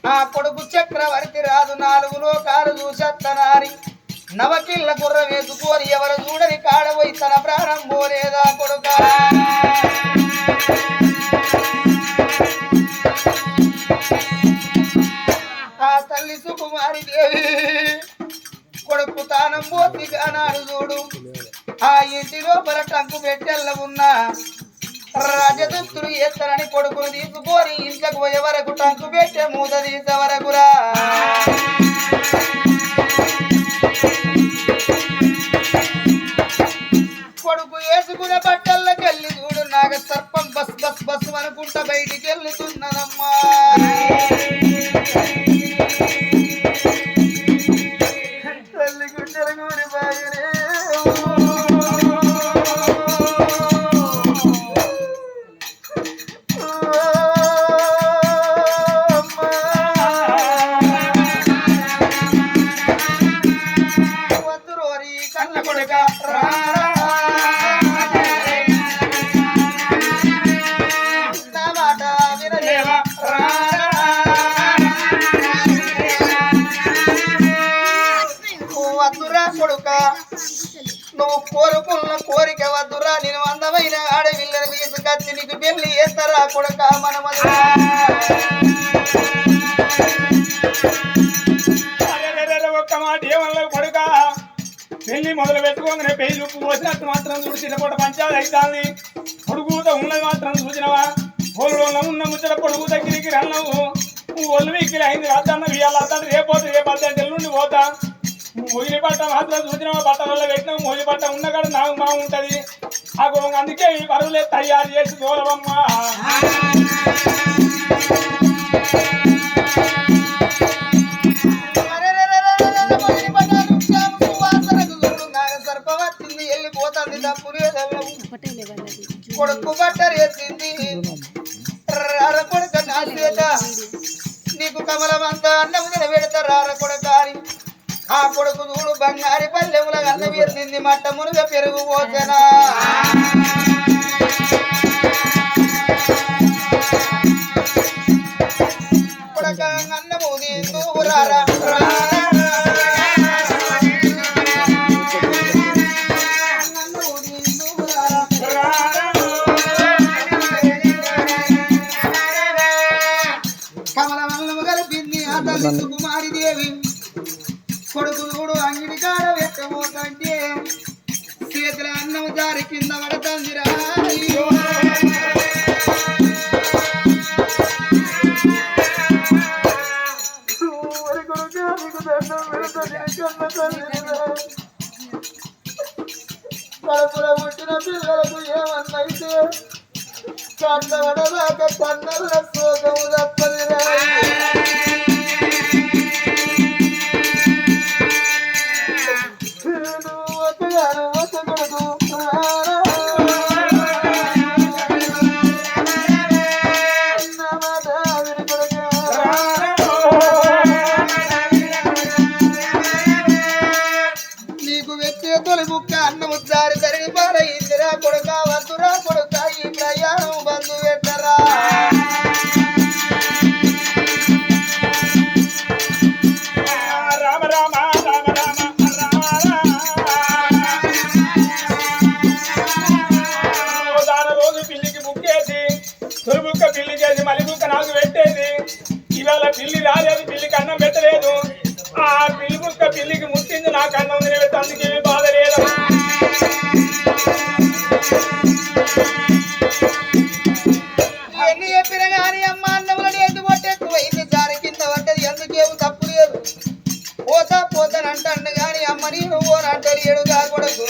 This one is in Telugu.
ఆ కొడుకు చక్రవర్తి రాదు 4 లోకాలు చూసత్తనారి నవకిళ్ళ గుర్ర వేసుకొని ఎవరు చూడని కాడపోయి తన ప్రాణం పోలేదా కొడుక ఆ తల్లి సుకుమారి దేవి కొడుకు తానం పోతి కానాడు చూడు ఆ ఇంటి లోపల టంకు పెట్టెల్ల ఉన్న రాజదుస్తులు ఎత్తనని కొడుకును తీసుకొని ఇంట్లోకి పోయే వరకు టంకు పెట్టే మూత తీసే వరకురా కొడుకు వేసుకునే బట్టల్లోకెళ్ళి చూడు నాగ సర్పం బస్ బస్ బస్ అనుకుంటా బయటికి వెళ్తున్నదమ్మా తల్లి గుండెల గురి బాగరే నువ్వు కోరుకున్న కోరిక వద్దురా నేను అందమైన ఆడపిల్లని తీసుకొచ్చి నీకు పెళ్లి చేస్తారా కొడుక మన ఒక్క మాట ఏమన్నా కొడుక పెళ్లి మొదలు పెట్టుకోగానే పెళ్లి ఉప్పు పోసినట్టు మాత్రం చూసి చిన్నపూట పంచాలు అవుతాంది పొడుగుతో ఉన్నది మాత్రం చూసినవా ఒళ్ళలో ఉన్న ముచ్చట పొడుగు దగ్గరికి రన్నవు ఒళ్ళు వీక్కిలి అయింది రాద్దన్న ఇవాళ అద్దంటే రేపోతే రేపద్దంటే ఎల్లుండి పోతా మొయ్యి పట్ట మాత్రం చూసినావా బట్ట వల్ల పెట్టినావు మొయ్యి పట్ట ఉన్న కాడ నాకు మా ఉంటది అందుకే ఈ పరువులే తయారు చేసి దూరమమ్మా సర్పవచ్చింది వెళ్ళిపోతుంది కొడుకు బట్టర్ వేసింది కొడుక నాశేట నీకు కమలమంతా అన్నం పెడతారు కొడుక ఆ కొడుకు చూడు బంగారి పల్లెముల అన్న వేసింది మట్ట మునుగ పెరుగు పోసనా కొడుక అన్నము దూరారా కమలమల్లము కలిపింది ఆ తల్లి సుకుమారి దేవి కొడుకు చూడు అంగిడి కాడ పెట్టబోతంటే చేతుల అన్నం జారి కింద పడతందిరా కడుపులో పుట్టిన పిల్లలకు ఏమన్నైతే కన్నవడదాకా కన్నల శోకము తప్పదిరా నీకు వ్యక్తి తొలి బుక్క అన్నము జారి తరిగి పారయిందిరా కొడుక వద్దురా కొడుక ఈ ప్రయాణం బంధు పెట్టరా రామ రామ రామ రామ దాని రోజు పిల్లికి బుక్కేసి తొలిబుక్క పిల్లి చేసి మళ్ళీ బుక్క నాకు పెట్టేది ఇవాళ పిల్లి రాలేదు పిల్లికి అన్నం పెట్టలేదు ఆ పిల్లి బుక్క పిల్లికి ముట్టింది నాకు అన్నం తినలేదు అందుకేమీ బాధ లేదు ఎన్ని చెప్పినా కానీ అమ్మ అన్నములని ఎందుకు పట్టేక్కువైంది జారి కింద పట్టేది ఎందుకేమో తప్పు లేదు పోతానంటాడు కానీ అమ్మ నేను పోనంటారు ఏడుగా కొడుకు